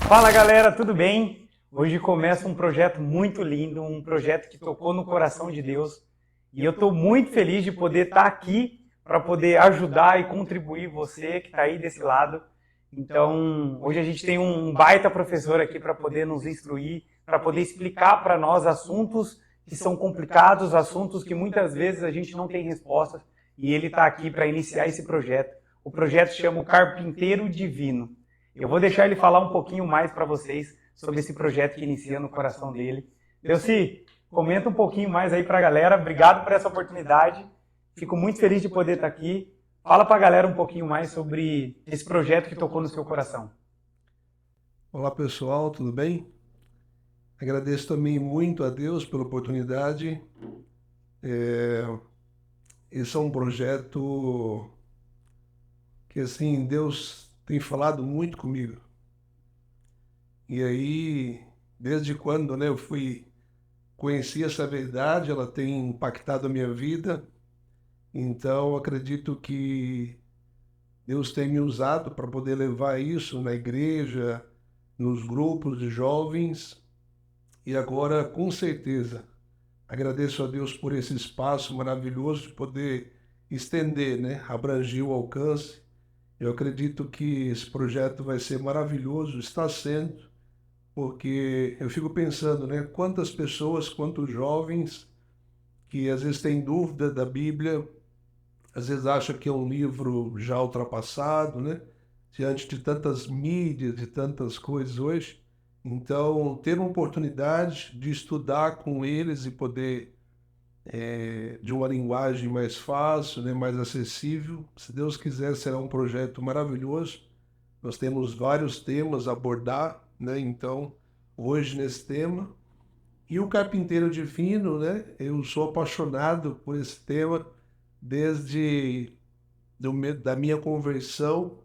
Fala galera, tudo bem? Hoje começa um projeto muito lindo, um projeto que tocou no coração de Deus e eu estou muito feliz de poder estar aqui para poder ajudar e contribuir você que está aí desse lado. Então, hoje a gente tem um baita professor aqui para poder nos instruir, para poder explicar para nós assuntos que são complicados, assuntos que muitas vezes a gente não tem respostas e ele está aqui para iniciar esse projeto. O projeto se chama o Carpinteiro Divino. Eu vou deixar ele falar um pouquinho mais para vocês sobre esse projeto que inicia no coração dele. Delci, comenta um pouquinho mais aí para a galera. Obrigado por essa oportunidade. Fico muito feliz de poder estar aqui. Fala para a galera um pouquinho mais sobre esse projeto que tocou no seu coração. Olá pessoal, tudo bem? Agradeço também muito a Deus pela oportunidade. Esse é um projeto que assim Deus tem falado muito comigo. E aí, desde quando, né, conheci essa verdade, ela tem impactado a minha vida. Então, acredito que Deus tem me usado para poder levar isso na igreja, nos grupos de jovens. E agora, com certeza, agradeço a Deus por esse espaço maravilhoso de poder estender, né, abranger o alcance. Eu acredito que esse projeto vai ser maravilhoso, está sendo, porque eu fico pensando, né, quantas pessoas, quantos jovens que às vezes têm dúvida da Bíblia, às vezes acham que é um livro já ultrapassado, né, diante de tantas mídias, de tantas coisas hoje. Então, ter uma oportunidade de estudar com eles e poder, de uma linguagem mais fácil, né, mais acessível, se Deus quiser, será um projeto maravilhoso. Nós temos vários temas a abordar, né, então, hoje nesse tema. E o Carpinteiro Divino, né, eu sou apaixonado por esse tema desde da minha conversão,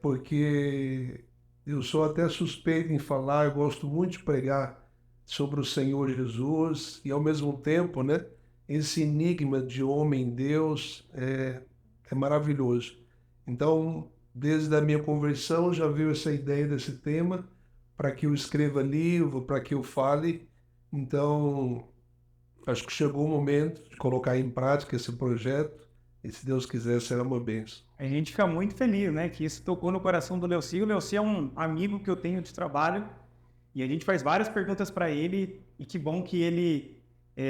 porque eu sou até suspeito em falar, eu gosto muito de pregar sobre o Senhor Jesus e, ao mesmo tempo, né, esse enigma de homem-Deus é maravilhoso. Então, desde a minha conversão, já veio essa ideia desse tema para que eu escreva livro, para que eu fale. Então, acho que chegou o momento de colocar em prática esse projeto e, se Deus quiser, será uma bênção. A gente fica muito feliz, né, que isso tocou no coração do Leuci. O Leuci é um amigo que eu tenho de trabalho e a gente faz várias perguntas para ele e que bom que ele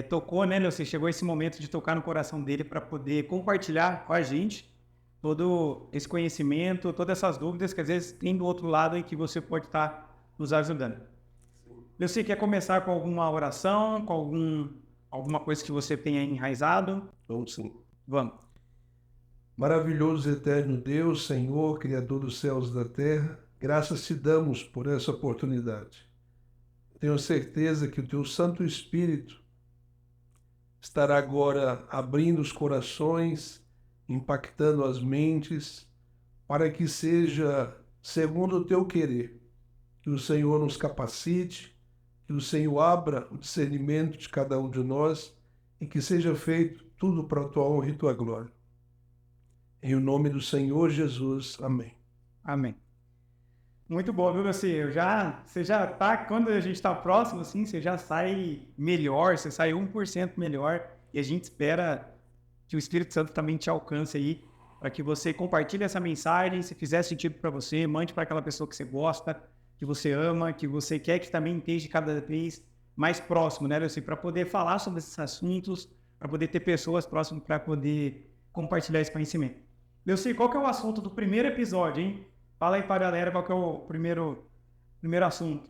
tocou, né, Leuci? Chegou esse momento de tocar no coração dele para poder compartilhar com a gente todo esse conhecimento, todas essas dúvidas que às vezes tem do outro lado e que você pode estar nos ajudando. Leuci, quer começar com alguma oração, com alguma coisa que você tenha enraizado? Vamos sim. Vamos. Maravilhoso e eterno Deus, Senhor, Criador dos céus e da terra, graças te damos por essa oportunidade. Tenho certeza que o teu Santo Espírito estará agora abrindo os corações, impactando as mentes, para que seja segundo o teu querer, que o Senhor nos capacite, que o Senhor abra o discernimento de cada um de nós e que seja feito tudo para a tua honra e tua glória. Em o nome do Senhor Jesus. Amém. Amém. Muito bom, viu, assim, você já tá, quando a gente está próximo, assim, você já sai melhor, você sai 1% melhor, e a gente espera que o Espírito Santo também te alcance aí, para que você compartilhe essa mensagem, se fizer sentido para você, mande para aquela pessoa que você gosta, que você ama, que você quer que também esteja cada vez mais próximo, né, assim, para poder falar sobre esses assuntos, para poder ter pessoas próximas para poder compartilhar esse conhecimento. Leuci, qual que é o assunto do primeiro episódio, hein? Fala aí para a galera qual que é o primeiro assunto.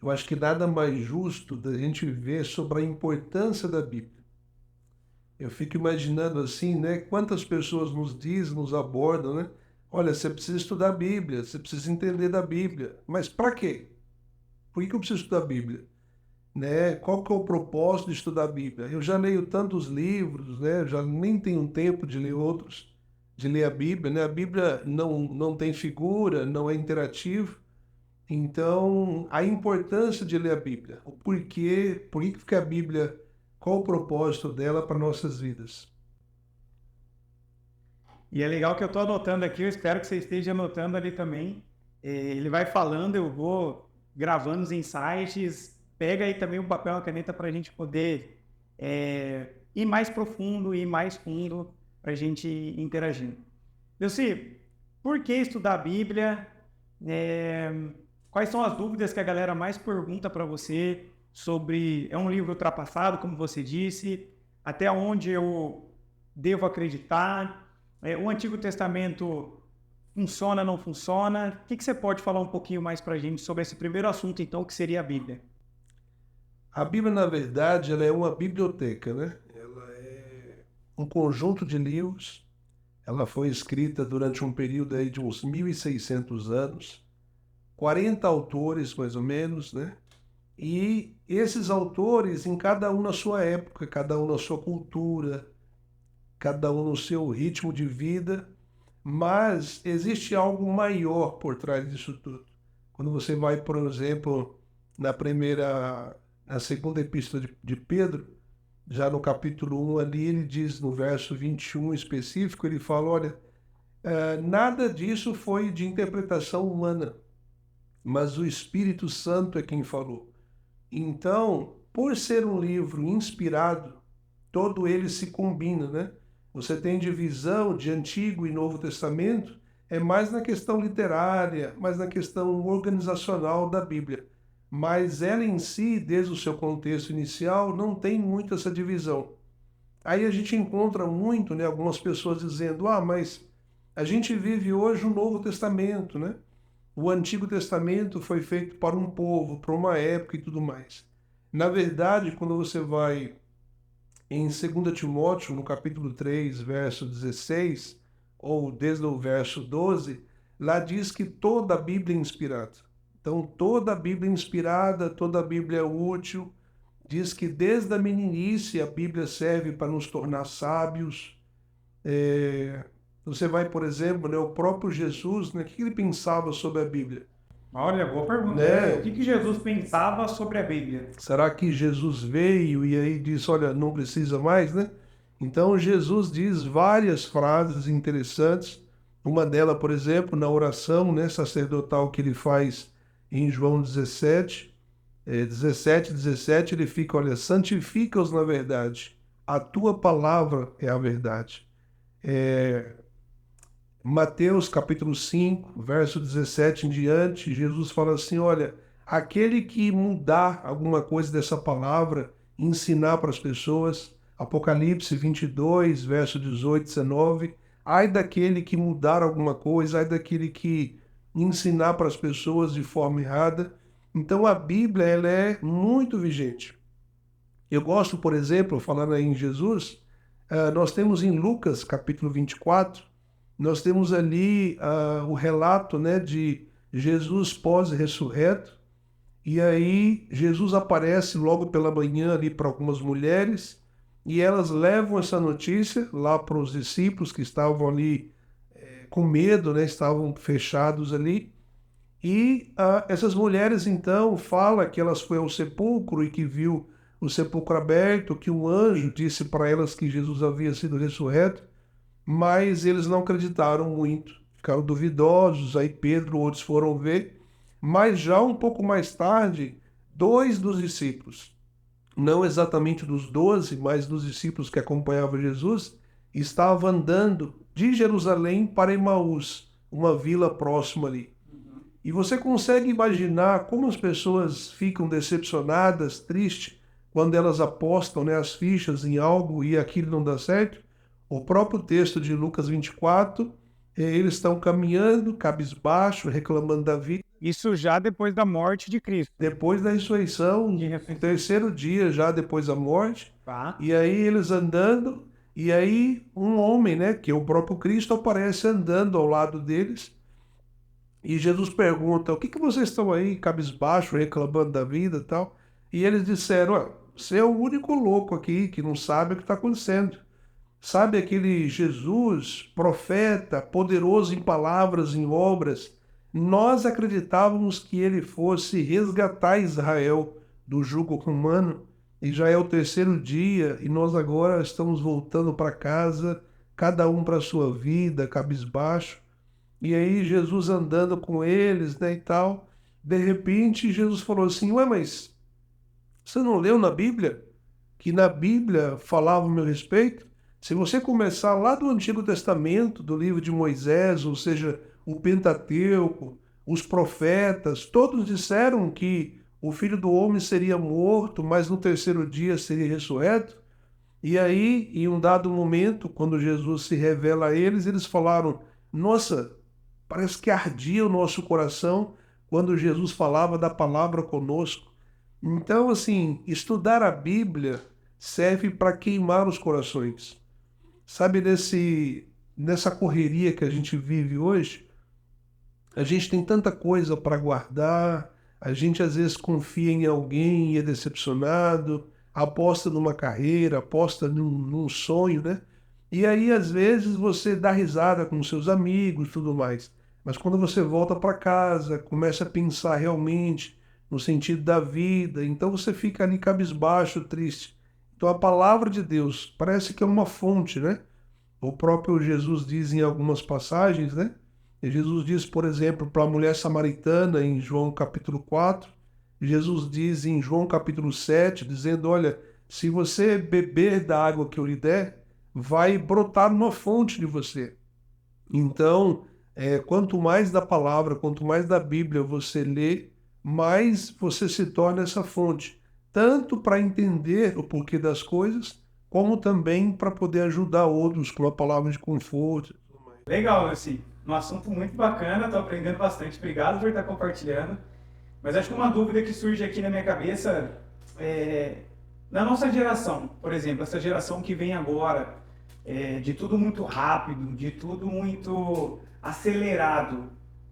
Eu acho que nada mais justo da gente ver sobre a importância da Bíblia. Eu fico imaginando assim, né? Quantas pessoas nos dizem, nos abordam, né? Olha, você precisa estudar a Bíblia, você precisa entender da Bíblia. Mas para quê? Por que eu preciso estudar a Bíblia? Né? Qual que é o propósito de estudar a Bíblia? Eu já leio tantos livros, né? Eu já nem tenho tempo de ler outros, de ler a Bíblia, né? A Bíblia não tem figura, não é interativo. Então, a importância de ler a Bíblia, o porquê, por que a Bíblia, qual o propósito dela para nossas vidas? E é legal que eu estou anotando aqui, eu espero que você esteja anotando ali também. Ele vai falando, eu vou gravando os insights, pega aí também o papel e a caneta para a gente poder ir mais profundo, ir mais fundo, para a gente interagir. Delcy, por que estudar a Bíblia? Quais são as dúvidas que a galera mais pergunta para você sobre... É um livro ultrapassado, como você disse, até onde eu devo acreditar? O Antigo Testamento funciona, não funciona? O que você pode falar um pouquinho mais para a gente sobre esse primeiro assunto, então, que seria a Bíblia? A Bíblia, na verdade, ela é uma biblioteca, né? Ela é um conjunto de livros. Ela foi escrita durante um período aí de uns 1.600 anos, 40 autores, mais ou menos, né? E esses autores, em cada um na sua época, cada um na sua cultura, cada um no seu ritmo de vida, mas existe algo maior por trás disso tudo. Quando você vai, por exemplo, na segunda epístola de Pedro, já no capítulo 1 ali, ele diz no verso 21 específico, ele fala, olha, nada disso foi de interpretação humana, mas o Espírito Santo é quem falou. Então, por ser um livro inspirado, todo ele se combina, né? Você tem divisão de Antigo e Novo Testamento, é mais na questão literária, mais na questão organizacional da Bíblia. Mas ela em si, desde o seu contexto inicial, não tem muito essa divisão. Aí a gente encontra muito, né, algumas pessoas dizendo, mas a gente vive hoje o Novo Testamento, né? O Antigo Testamento foi feito para um povo, para uma época e tudo mais. Na verdade, quando você vai em 2 Timóteo, no capítulo 3, verso 16, ou desde o verso 12, lá diz que toda a Bíblia é inspirada. Então, toda a Bíblia é inspirada, toda a Bíblia é útil. Diz que desde a meninice a Bíblia serve para nos tornar sábios. Você vai, por exemplo, né, o próprio Jesus, né, o que ele pensava sobre a Bíblia? Olha, boa pergunta. Né? O que Jesus pensava sobre a Bíblia? Será que Jesus veio e aí disse, olha, não precisa mais, né? Então Jesus diz várias frases interessantes. Uma delas, por exemplo, na oração, né, sacerdotal que ele faz em João 17, 17, ele fica, olha, santifica-os na verdade. A tua palavra é a verdade. Mateus capítulo 5, verso 17 em diante, Jesus fala assim, olha, aquele que mudar alguma coisa dessa palavra, ensinar para as pessoas, Apocalipse 22, verso 18 e 19, ai daquele que mudar alguma coisa, ai daquele que ensinar para as pessoas de forma errada. Então a Bíblia ela é muito vigente. Eu gosto, por exemplo, falando aí em Jesus, nós temos em Lucas capítulo 24, nós temos ali o relato, né, de Jesus pós-ressurreto, e aí Jesus aparece logo pela manhã ali para algumas mulheres, e elas levam essa notícia lá para os discípulos que estavam ali com medo, né, estavam fechados ali, e essas mulheres então falam que elas foram ao sepulcro e que viu o sepulcro aberto, que um anjo disse para elas que Jesus havia sido ressurreto, mas eles não acreditaram muito, ficaram duvidosos, aí Pedro, outros foram ver, mas já um pouco mais tarde, 2 dos discípulos, não exatamente dos 12, mas dos discípulos que acompanhavam Jesus, estavam andando de Jerusalém para Emaús, uma vila próxima ali. E você consegue imaginar como as pessoas ficam decepcionadas, tristes, quando elas apostam, né, as fichas em algo e aquilo não dá certo? O próprio texto de Lucas 24, eles estão caminhando, cabisbaixo, reclamando da vida. Isso já depois da morte de Cristo. Depois da ressurreição, no terceiro dia já depois da morte. Tá. E aí eles andando, e aí um homem, né, que é o próprio Cristo, aparece andando ao lado deles. E Jesus pergunta, o que vocês estão aí cabisbaixo, reclamando da vida e tal? E eles disseram, você é o único louco aqui que não sabe o que está acontecendo. Sabe aquele Jesus, profeta, poderoso em palavras, em obras? Nós acreditávamos que ele fosse resgatar Israel do jugo romano, e já é o terceiro dia, e nós agora estamos voltando para casa, cada um para a sua vida, cabisbaixo. E aí Jesus andando com eles, né, e tal. De repente Jesus falou assim, ué, mas você não leu na Bíblia? Que na Bíblia falava a meu respeito? Se você começar lá do Antigo Testamento, do livro de Moisés, ou seja, o Pentateuco, os profetas, todos disseram que o Filho do Homem seria morto, mas no terceiro dia seria ressurreto. E aí, em um dado momento, quando Jesus se revela a eles, eles falaram, nossa, parece que ardia o nosso coração quando Jesus falava da palavra conosco. Então, assim, estudar a Bíblia serve para queimar os corações. Sabe, nessa correria que a gente vive hoje, a gente tem tanta coisa para guardar, a gente às vezes confia em alguém e é decepcionado, aposta numa carreira, aposta num sonho, né? E aí, às vezes, você dá risada com seus amigos e tudo mais. Mas quando você volta para casa, começa a pensar realmente no sentido da vida, então você fica ali cabisbaixo, triste. Então a palavra de Deus parece que é uma fonte, né? O próprio Jesus diz em algumas passagens, né? E Jesus diz, por exemplo, para a mulher samaritana em João capítulo 4, Jesus diz em João capítulo 7, dizendo, olha, se você beber da água que eu lhe der, vai brotar uma fonte de você. Então, quanto mais da palavra, quanto mais da Bíblia você lê, mais você se torna essa fonte, tanto para entender o porquê das coisas, como também para poder ajudar outros com a palavra de conforto. Legal, assim, um assunto muito bacana, estou aprendendo bastante. Obrigado por estar compartilhando. Mas acho que uma dúvida que surge aqui na minha cabeça é, na nossa geração, por exemplo, essa geração que vem agora, de tudo muito rápido, de tudo muito acelerado,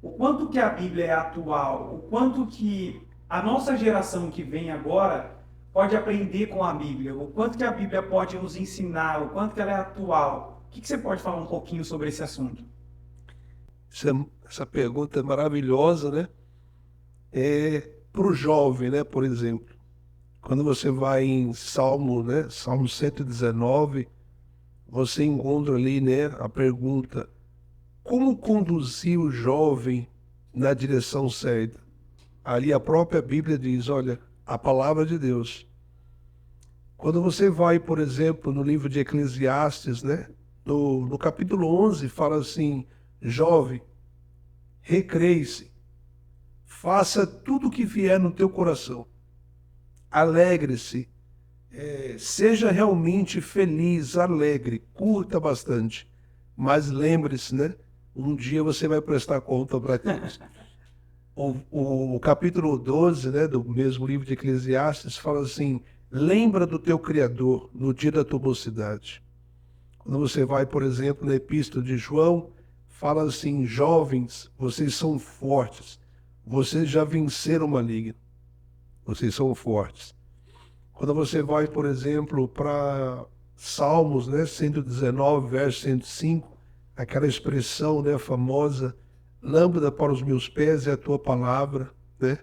o quanto que a Bíblia é atual, o quanto que a nossa geração que vem agora pode aprender com a Bíblia, o quanto que a Bíblia pode nos ensinar, o quanto que ela é atual. O que você pode falar um pouquinho sobre esse assunto? Essa pergunta é maravilhosa, né? Para o jovem, né? Por exemplo, quando você vai em Salmo, né? Salmo 119, você encontra ali, né? A pergunta: como conduzir o jovem na direção certa? Ali a própria Bíblia diz, olha, a palavra de Deus. Quando você vai, por exemplo, no livro de Eclesiastes, né? No capítulo 11, fala assim, jovem, recreie-se, faça tudo o que vier no teu coração, alegre-se, seja realmente feliz, alegre, curta bastante, mas lembre-se, né? Um dia você vai prestar conta para Deus. O capítulo 12, né, do mesmo livro de Eclesiastes, fala assim, lembra do teu Criador no dia da tua mocidade. Quando você vai, por exemplo, na Epístola de João, fala assim, jovens, vocês são fortes, vocês já venceram o maligno, vocês são fortes. Quando você vai, por exemplo, para Salmos, né, 119, verso 105, aquela expressão, né, famosa, lâmpada para os meus pés é a tua palavra, né?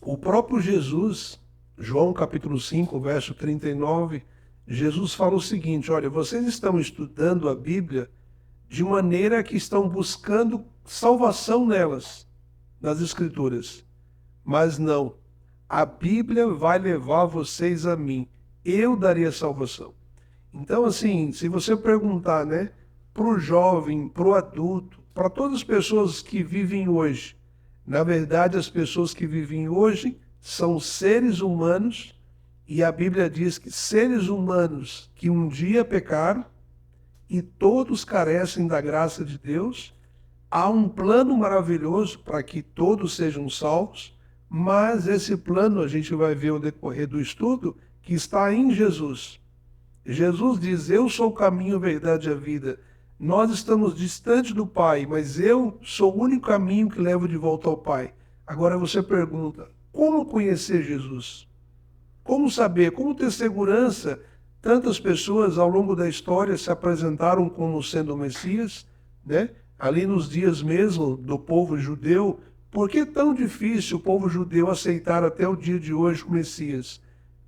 O próprio Jesus, João capítulo 5, verso 39, Jesus fala o seguinte, olha, vocês estão estudando a Bíblia de maneira que estão buscando salvação nelas, nas Escrituras. Mas não, a Bíblia vai levar vocês a mim. Eu darei a salvação. Então, assim, se você perguntar, né, para o jovem, para o adulto, para todas as pessoas que vivem hoje, na verdade, as pessoas que vivem hoje são seres humanos, e a Bíblia diz que seres humanos que um dia pecaram, e todos carecem da graça de Deus, há um plano maravilhoso para que todos sejam salvos, mas esse plano a gente vai ver ao decorrer do estudo, que está em Jesus. Jesus diz, eu sou o caminho, a verdade e a vida. Nós estamos distante do Pai, mas eu sou o único caminho que leva de volta ao Pai. Agora você pergunta, como conhecer Jesus? Como saber, como ter segurança? Tantas pessoas ao longo da história se apresentaram como sendo o Messias, né? Ali nos dias mesmo do povo judeu. Por que é tão difícil o povo judeu aceitar até o dia de hoje o Messias?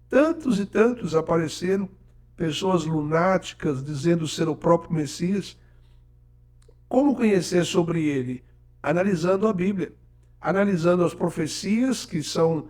Tantos e tantos apareceram, pessoas lunáticas dizendo ser o próprio Messias. Como conhecer sobre ele? Analisando a Bíblia, analisando as profecias que são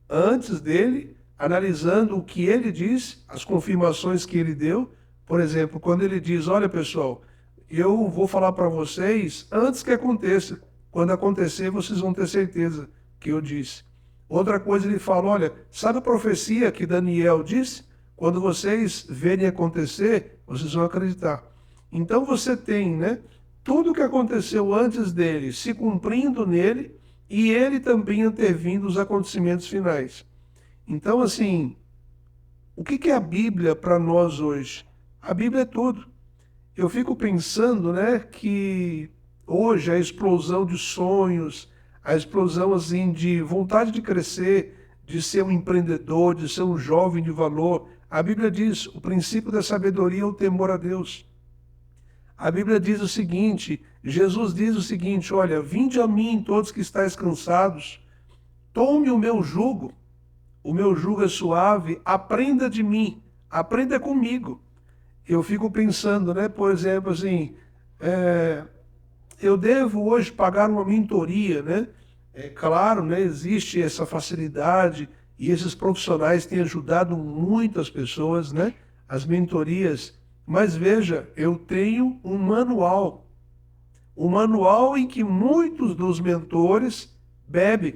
antes dele, analisando o que ele disse, as confirmações que ele deu. Por exemplo, quando ele diz, olha pessoal, eu vou falar para vocês antes que aconteça. Quando acontecer, vocês vão ter certeza que eu disse. Outra coisa, ele fala, olha, sabe a profecia que Daniel disse? Quando vocês verem acontecer, vocês vão acreditar. Então você tem, né, tudo o que aconteceu antes dele se cumprindo nele e ele também intervindo nos acontecimentos finais. Então, assim, o que é a Bíblia para nós hoje? A Bíblia é tudo. Eu fico pensando, né, que hoje a explosão de sonhos, a explosão assim de vontade de crescer, de ser um empreendedor, de ser um jovem de valor. A Bíblia diz, o princípio da sabedoria é o temor a Deus. A Bíblia diz o seguinte, Jesus diz o seguinte, olha, vinde a mim todos que estáis cansados, tome o meu jugo é suave, aprenda de mim, aprenda comigo. Eu fico pensando, né, por exemplo, assim, eu devo hoje pagar uma mentoria, né? É claro, né, existe essa facilidade e esses profissionais têm ajudado muitas pessoas, né? As mentorias. Mas veja, eu tenho um manual em que muitos dos mentores bebem,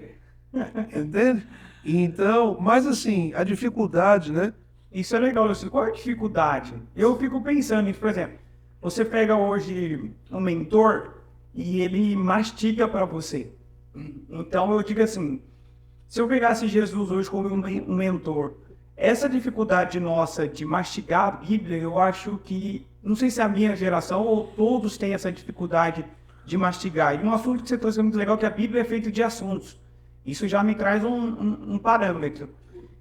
entende? Então, mas assim, a dificuldade, né? Isso é legal, Lúcio. Qual é a dificuldade? Eu fico pensando nisso, por exemplo, você pega hoje um mentor e ele mastiga para você. Então eu digo assim, se eu pegasse Jesus hoje como um mentor, essa dificuldade nossa de mastigar a Bíblia, eu acho que, não sei se é a minha geração ou todos têm essa dificuldade de mastigar. E um assunto que você trouxe muito legal, que a Bíblia é feita de assuntos. Isso já me traz um parâmetro.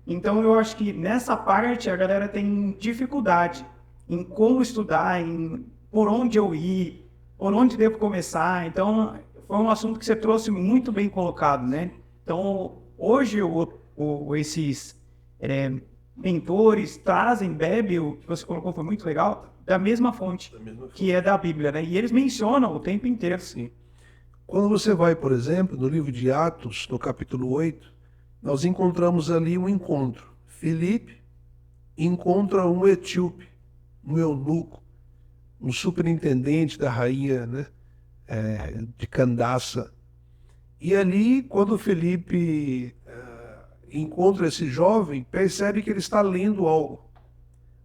Então eu acho que nessa parte a galera tem dificuldade em como estudar, em por onde eu ir, por onde devo começar. Então foi um assunto que você trouxe muito bem colocado, né? Então hoje esses mentores bebem, o que você colocou foi muito legal, da mesma fonte, que é da Bíblia, né? E eles mencionam o tempo inteiro. Sim. Quando você vai, por exemplo, no livro de Atos, no capítulo 8, nós encontramos ali um encontro. Filipe encontra um etíope, um eunuco, um superintendente da rainha, né, de Candaça. E ali, quando Filipe encontra esse jovem, percebe que ele está lendo algo.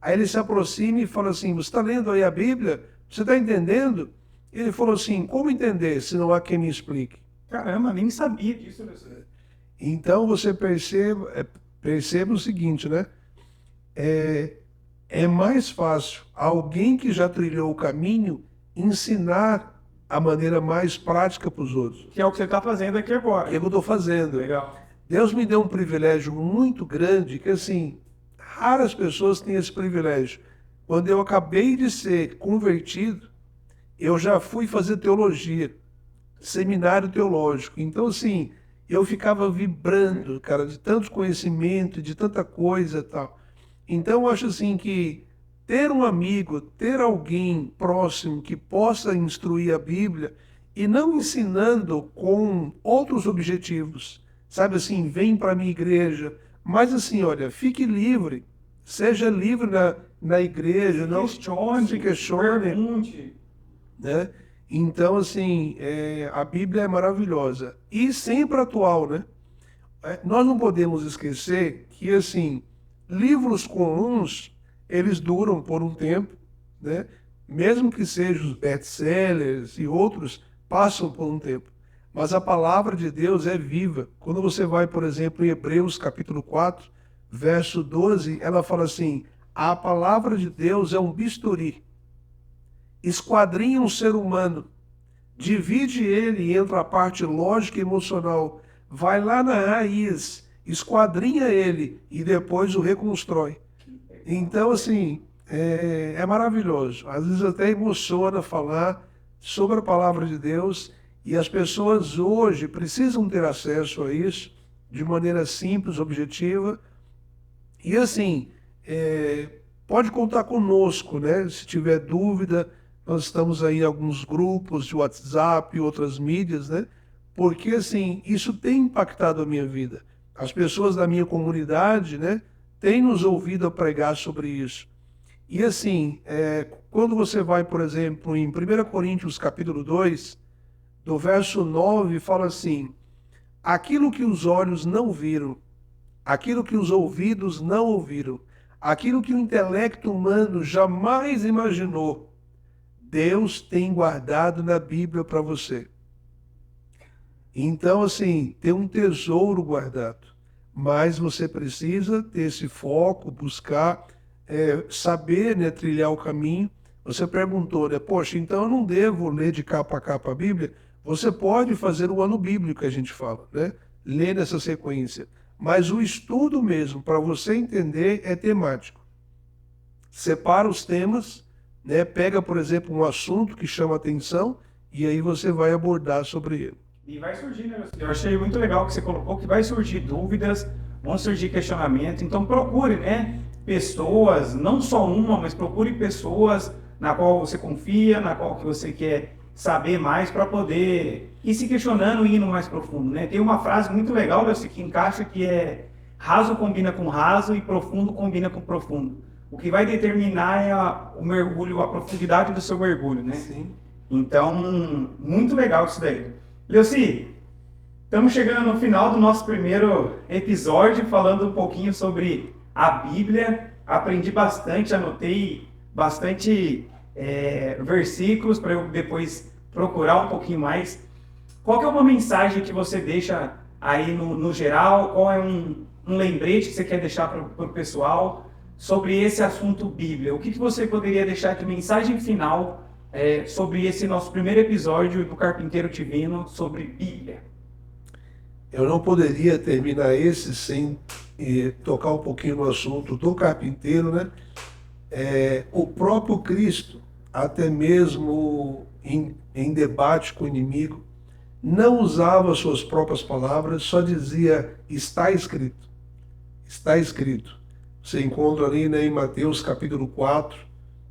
Aí ele se aproxima e fala assim, você está lendo aí a Bíblia? Você está entendendo? Ele falou assim, como entender se não há quem me explique? Caramba, nem sabia disso. Então você perceba o seguinte, né? É mais fácil alguém que já trilhou o caminho ensinar a maneira mais prática para os outros. Que é o que você está fazendo aqui agora. É o que eu estou fazendo. Legal. Deus me deu um privilégio muito grande, que assim, raras pessoas têm esse privilégio. Quando eu acabei de ser convertido, eu já fui fazer teologia, seminário teológico. Então, assim, eu ficava vibrando, cara, de tanto conhecimento, de tanta coisa e tal. Então, eu acho assim que ter um amigo, ter alguém próximo que possa instruir a Bíblia e não ensinando com outros objetivos, sabe assim, vem para a minha igreja, mas assim, olha, fique livre, seja livre na igreja, não se questione, pergunte. né? Então, assim, a Bíblia é maravilhosa e sempre atual, né? Nós não podemos esquecer que, assim, livros comuns, eles duram por um tempo, né? Mesmo que sejam os best-sellers e outros, passam por um tempo. Mas a palavra de Deus é viva. Quando você vai, por exemplo, em Hebreus capítulo 4, verso 12, ela fala assim, a palavra de Deus é um bisturi, esquadrinha um ser humano, divide ele entre a parte lógica e emocional, vai lá na raiz, esquadrinha ele e depois o reconstrói. Então, assim, é maravilhoso. Às vezes até emociona falar sobre a palavra de Deus e as pessoas hoje precisam ter acesso a isso de maneira simples, objetiva. E assim, pode contar conosco, né? Se tiver dúvida, nós estamos aí em alguns grupos de WhatsApp e outras mídias, né? Porque, assim, isso tem impactado a minha vida. As pessoas da minha comunidade, né, têm nos ouvido a pregar sobre isso. E, assim, quando você vai, por exemplo, em 1 Coríntios capítulo 2, do verso 9, fala assim: aquilo que os olhos não viram, aquilo que os ouvidos não ouviram, aquilo que o intelecto humano jamais imaginou, Deus tem guardado na Bíblia para você. Então, assim, tem um tesouro guardado, mas você precisa ter esse foco, buscar, saber, né, trilhar o caminho. Você perguntou, né, poxa, então eu não devo ler de capa a capa a Bíblia? Você pode fazer o ano bíblico que a gente fala, né? Ler nessa sequência. Mas o estudo mesmo, para você entender, é temático. Separa os temas, né? Pega, por exemplo, um assunto que chama atenção e aí você vai abordar sobre ele. E vai surgir, né? Eu achei muito legal que você colocou que vai surgir dúvidas, vão surgir questionamentos. Então procure, né, pessoas, não só uma, mas procure pessoas na qual você confia, na qual que você quer saber mais para poder ir se questionando e indo mais profundo, né? Tem uma frase muito legal, que encaixa, que é: raso combina com raso e profundo combina com profundo. O que vai determinar é o mergulho, a profundidade do seu mergulho, né? Sim. Então, muito legal isso daí. Leuci, estamos chegando no final do nosso primeiro episódio, falando um pouquinho sobre a Bíblia. Aprendi bastante, anotei bastante versículos para eu depois procurar um pouquinho mais. Qual que é uma mensagem que você deixa aí no geral? Qual é um lembrete que você quer deixar para o pessoal sobre esse assunto Bíblia? O que você poderia deixar de mensagem final sobre esse nosso primeiro episódio do Carpinteiro Divino sobre Bíblia? Eu não poderia terminar esse sem tocar um pouquinho no assunto do carpinteiro, né? O próprio Cristo, até mesmo em debate com o inimigo, não usava suas próprias palavras, só dizia: está escrito. Está escrito. Você encontra ali, né, em Mateus capítulo 4,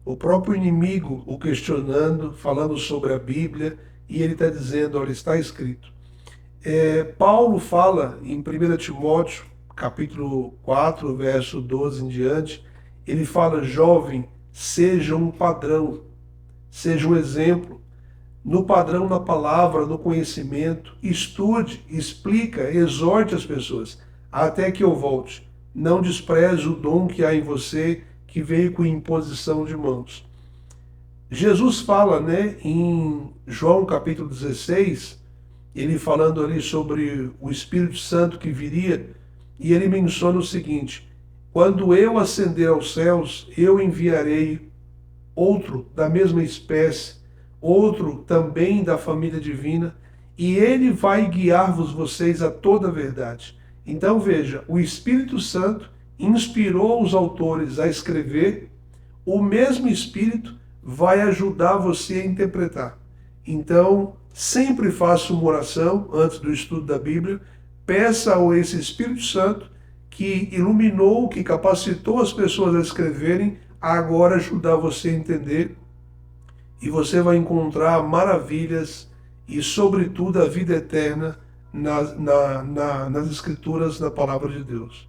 o próprio inimigo o questionando, falando sobre a Bíblia, e ele está dizendo: olha, está escrito. Paulo fala em 1 Timóteo, capítulo 4, verso 12 em diante, ele fala: jovem, seja um padrão, seja um exemplo, no padrão, na palavra, no conhecimento, estude, explica, exorte as pessoas, até que eu volte. Não despreze o dom que há em você, que veio com imposição de mãos. Jesus fala, né, em João capítulo 16, ele falando ali sobre o Espírito Santo que viria, e ele menciona o seguinte: quando eu ascender aos céus, eu enviarei outro da mesma espécie, outro também da família divina, e ele vai guiar-vos vocês a toda a verdade. Então veja, o Espírito Santo inspirou os autores a escrever, o mesmo Espírito vai ajudar você a interpretar. Então, sempre faça uma oração antes do estudo da Bíblia, peça a esse Espírito Santo que iluminou, que capacitou as pessoas a escreverem, a agora ajudar você a entender, e você vai encontrar maravilhas e, sobretudo, a vida eterna nas Escrituras, na Palavra de Deus.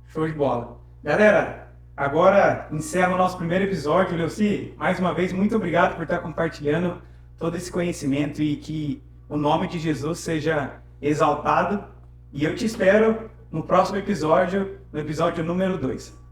Show de bola. Galera, agora encerra o nosso primeiro episódio. Leuci, mais uma vez, muito obrigado por estar compartilhando todo esse conhecimento e que o nome de Jesus seja exaltado. E eu te espero no próximo episódio, no episódio número 2.